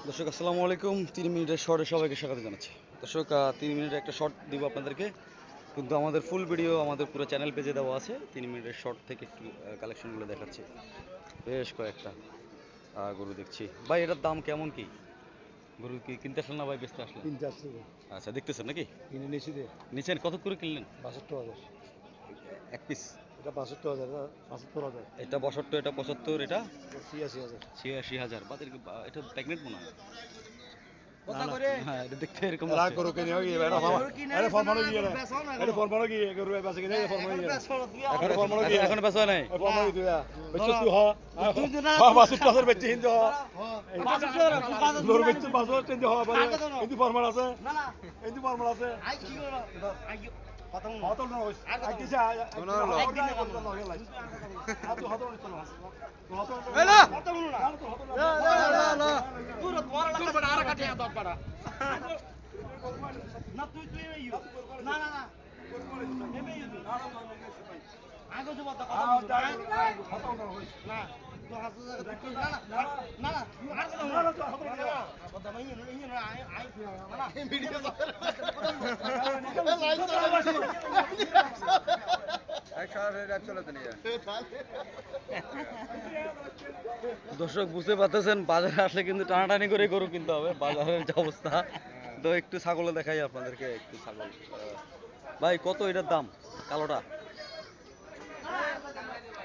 দর্শক আসসালামু আলাইকুম। 3 মিনিটের শর্টে সবাইকে স্বাগত জানাচ্ছি। দর্শক 3 মিনিটের একটা শর্ট দিব আপনাদেরকে, কিন্তু আমাদের ফুল ভিডিও আমাদের পুরো চ্যানেল পেজে দেওয়া আছে। 3 মিনিটের শর্ট থেকে একটু কালেকশনগুলো দেখাচ্ছি। বেশ কয়েকটা গরু দেখছি। ভাই এটার দাম কেমন কি? গরু কি কিনতে আসলেন না ভাই বেচতে আসলেন? কিনতে আসছে গো। আচ্ছা, দেখতেছেন নাকি? কিনে নিয়েছি রে। নিচেন কত করে কিনলেন? ৬২,০০০। এক পিস? এটা ৬২,০০০, এটা ৭৫,০০০। এটা ৬২, এটা ৭৫, এটা ৮৬,০০০। ৮৬,০০০। বাদের এটা প্রেগনেন্ট মনে হয়। কথা করে হ্যাঁ, এটা দেখতে এরকম রাগ লাগছে। গরু কিনে গিয়ে এটা এটা ফরমানো গিয়ে এটা ফরমানো গিয়ে গরু বেচে কিনে ফরমানো গিয়ে এটা ফরমানো গিয়ে এখন বেচা নাই। ফরমানো গিয়ে বেচে তুই হ ৬২,০০০ বেচে হিন্দু হ গরু বেচে ৬২,০০০ হিন্দু হ পারে হিন্দু ফরমান আছে না না হিন্দু ফরমান আছে আই কি গরু হতল না হইছে আই দিছে কোন হলো একদিন লগে লাইছে হাতু হতল হইছে হতল এলা হতল না না না পুরো তোমার লাগা আর কাটে দাও পাড়া না তুই ইউ না না না এমে ইউ আগে তো কথা কথা হতল না হইছে না তো হাসু না না না না আর কথা না না হতল না কথা মাই না আই না ভিডিও দর্শক বুঝতে পারতেছেন, বাজারে আসলে কিন্তু টানাটানি করে গরু কিনতে হবে। বাজারের যে অবস্থা, তো একটু ছাগল দেখাই আপনাদেরকে। একটু ছাগল ভাই, কত এটার দাম? কালোটা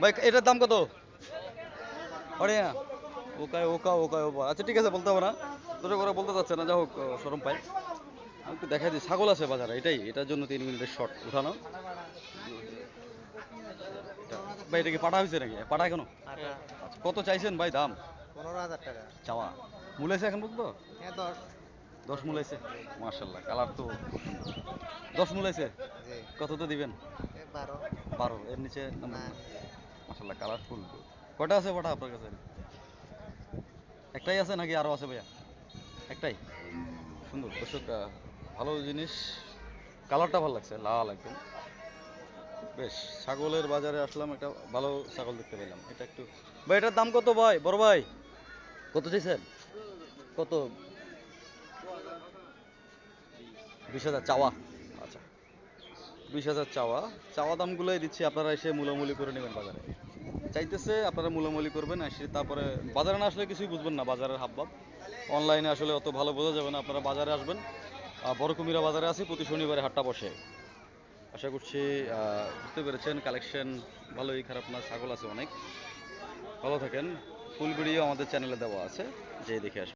ভাই, এটার দাম কত? ওরে ওকা ওকা ওকা ওকা আচ্ছা ঠিক আছে, বলতে হবে না। তোরা করে বলতে চাচ্ছে না, যা হোক শরম পাই। আমি একটু দেখাই দিই, ছাগল আছে বাজারে, এটার জন্য 3 মিনিটের শর্ট উঠানো। ভাই এটা কি পাঠা হয়েছে নাকি? পাঠা কেন? আচ্ছা, কত চাইছেন ভাই দাম? ১৫,০০০ টাকা। চাওয়া মূলাইছে এখন পর্যন্ত? হ্যাঁ ১০। 10 মূলাইছে? মার্শাল্লাহ, কালার তো 10 মূলাইছে। জি। কত তো দিবেন? ১২। 12 এর নিচে? না। মার্শাল্লাহ, কালারফুল। কয়টা আছে পাঠা আপনার কাছে? একটাই আছে নাকি আরো আছে ভাইয়া? একটাই? সুন্দর দর্শক, ভালো জিনিস। কালারটা ভালো লাগছে, লাল একদম। বেশ, ছাগলের বাজারে আসলাম, একটা ভালো ছাগল দেখতে পেলাম। এটা একটু ভাই, এটার দাম কত ভাই? বড় ভাই কত চাইছেন? কত? 20,000 চাওয়া? আচ্ছা, 20,000 চাওয়া। চাওয়া দামগুলোই দিচ্ছি, আপনারা এসে মূলামূলি করে নেবেন বাজারে। চাইতেছে আপনারা মূলামূলি করবেন, এসে তারপরে বাজারে না আসলে কিছুই বুঝবেন না বাজারের হাবভাব। অনলাইনে আসলে অত ভালো বোঝা যাবে না, আপনারা বাজারে আসবেন। বড় কুমিরা বাজারে আছি, প্রতি শনিবারে হাটটা বসে। আশা করছি বুঝতে পেরেছেন। কালেকশন ভালোই, খারাপ না, ছাগল আছে অনেক। ভালো থাকেন। ফুল ভিডিও আমাদের চ্যানেলে দেওয়া আছে, যেয়ে দেখে আসবেন।